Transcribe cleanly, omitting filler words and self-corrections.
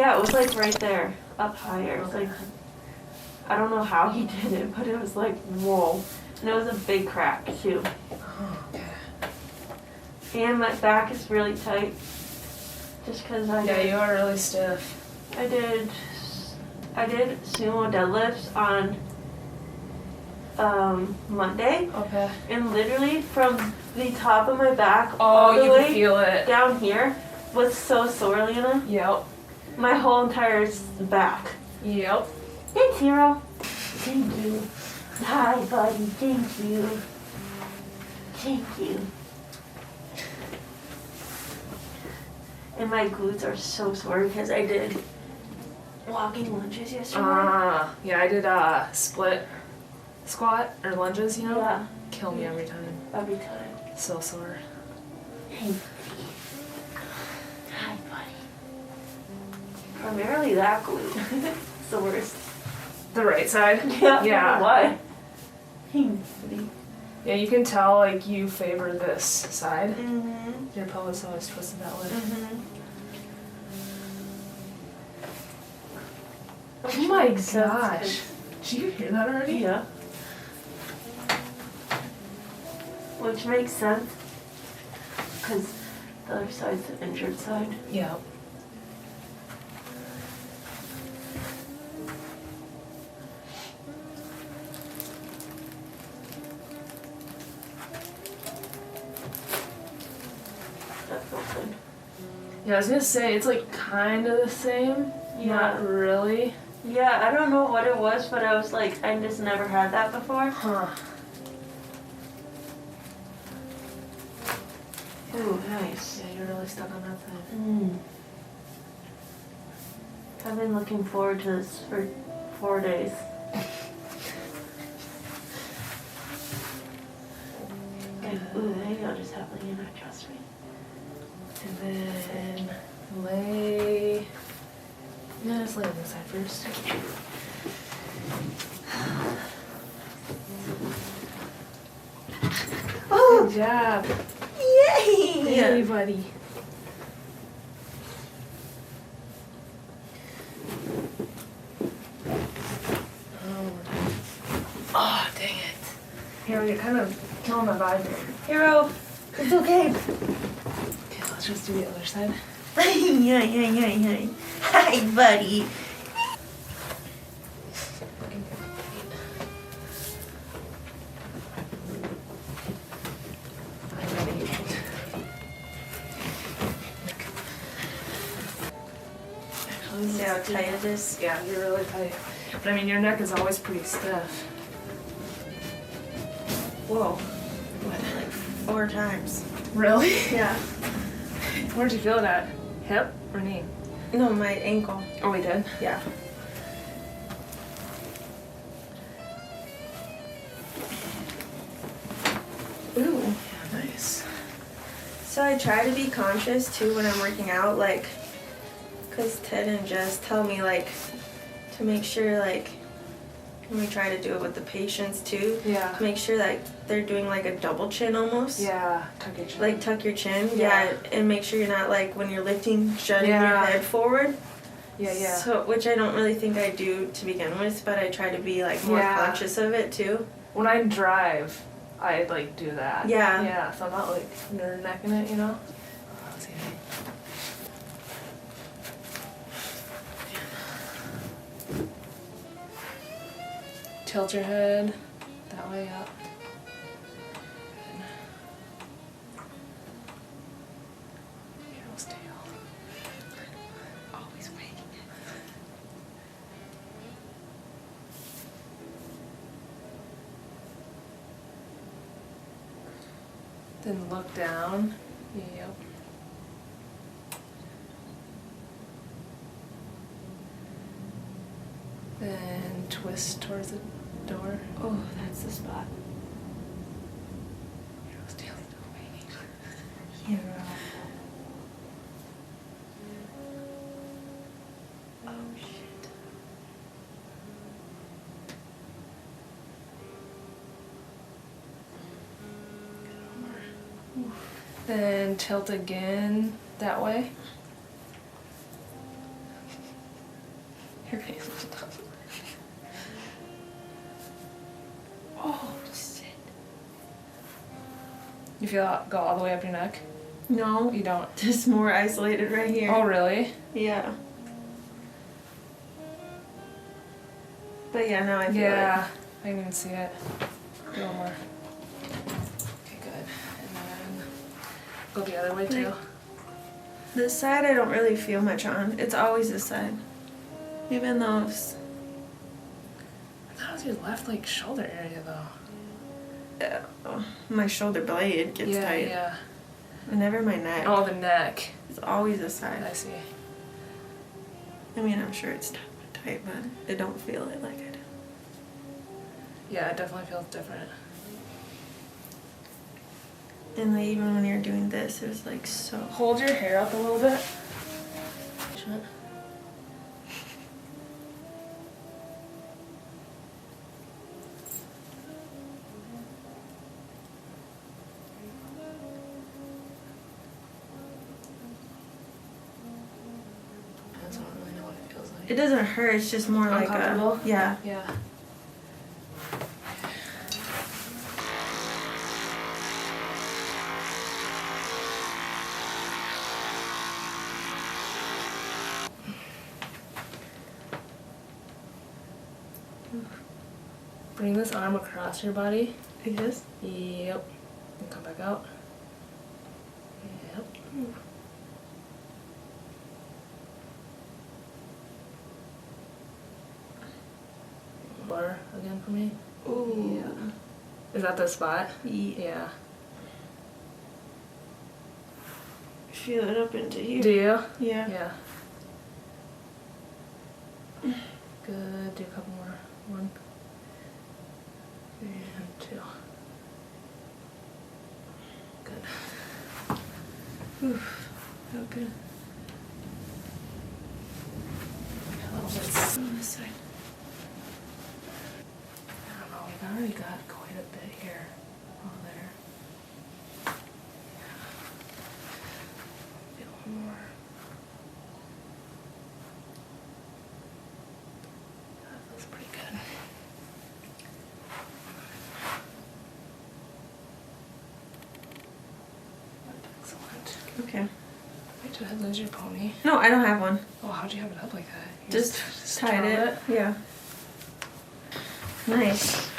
Yeah, it was like right there, up higher. It's Okay. like, I don't know how he did it, but it was like, whoa. And it was a big crack too. Oh, okay. And my back is really tight. Just cause Yeah, you are really stiff. I did sumo deadlifts on Monday, Okay. and literally from the top of my back Oh, all the you way can feel it. down here was so sore, Lena. Yep. My whole entire back. Yep. Thanks, Hero. Thank you. Hi, buddy. Thank you. Thank you. And my glutes are so sore because I did walking lunges yesterday. Yeah, I did split squat or lunges, you know? Yeah, Kill me every time. every time. So sore. Hey, buddy. Hi, buddy. Primarily that glute. It's the worst. The right side? Yeah. Yeah. Why? Hey, buddy. Yeah, you can tell like you favor this side. Mm-hmm. Your pelvis always twisted that way. Mm-hmm. Oh my gosh. Did you hear that already? Yeah. Which makes sense. Because the other side's the injured side. Yeah. That felt good. Yeah, I was gonna say, it's like kind of the same. Yeah. Not really. Yeah, I don't know what it was, but I was like, I just never had that before. Huh. Ooh, nice. Yeah, you're really stuck on that side. I've been looking forward to this for 4 days. Like, ooh, maybe I'll just have Leanna trust me. And then lay. No, just lay on this side first. Oh! Good job. Yay! Hey, buddy. Oh, dang it. Here, you're kind of killing my vibe here. Hero, it's okay. Okay, let's just do the other side. Hi, buddy. I'm ready. See how tight it is? Yeah, you're really tight. But I mean, your neck is always pretty stiff. Whoa. Like 4 times. Really? Yeah. Where'd you feel it at? Hip or knee? No, my ankle. Oh, we did? Yeah. Ooh. Yeah, nice. So I try to be conscious too when I'm working out, like, cause Ted and Jess tell me like to make sure like when we try to do it with the patients too, Yeah. to make sure that they're doing like a double chin almost. Yeah, tuck your chin. Like tuck your chin, Yeah. yeah, and make sure you're not like when you're lifting, shutting your Yeah. head forward. Yeah, yeah. So, which I don't really think I do to begin with, but I try to be like more Yeah. conscious of it too. When I drive, I like do that. Yeah. Yeah, so I'm not like nerd necking it, you know? Let's see. Tilt your head that way up. Hero's tail. Always wagging it. Then look down. Yep. Then twist towards the door. Oh, that's the spot. Hero's tail still waiting. Hero. Oh shit. Then tilt again that way. Your face is tough. Oh, shit. You feel it go all the way up your neck? No, You don't? just more isolated right here. Oh, really? Yeah. But yeah, now I feel Yeah. I didn't even see it. A little more. Okay, good. And then go the other way too. Like- this side I don't really feel much on. It's always this side. Even though it's, That was your left like shoulder area though. my shoulder blade gets Yeah, tight. yeah. And never my neck. Oh, the neck. It's always this side. I see. I mean, I'm sure it's tight, but I don't feel it like I do. Yeah, it definitely feels different. And like, even when you're doing this, it was like so. Hold your hair up a little bit. Shut. I don't really know what it feels like. It doesn't hurt. It's just more like Uncomfortable? yeah. Yeah. Bring this arm across your body. Like this. Yep. And come back out. Yep. Bar again for me. Ooh. Yeah. Is that the spot? Yeah. Yeah. Feel it up into here. Do you? Yeah. Yeah. Good. Do a couple more. 1 and 2. Good. Oof. Okay. A little bit. On this side. I don't know. We've already got quite a bit here. Oh, there. Feel more. That feels pretty good. Excellent. Okay. Wait, did I lose your pony? No, I don't have one. Oh, how'd you have it up like that? You Just tied twirled it. Yeah. Nice.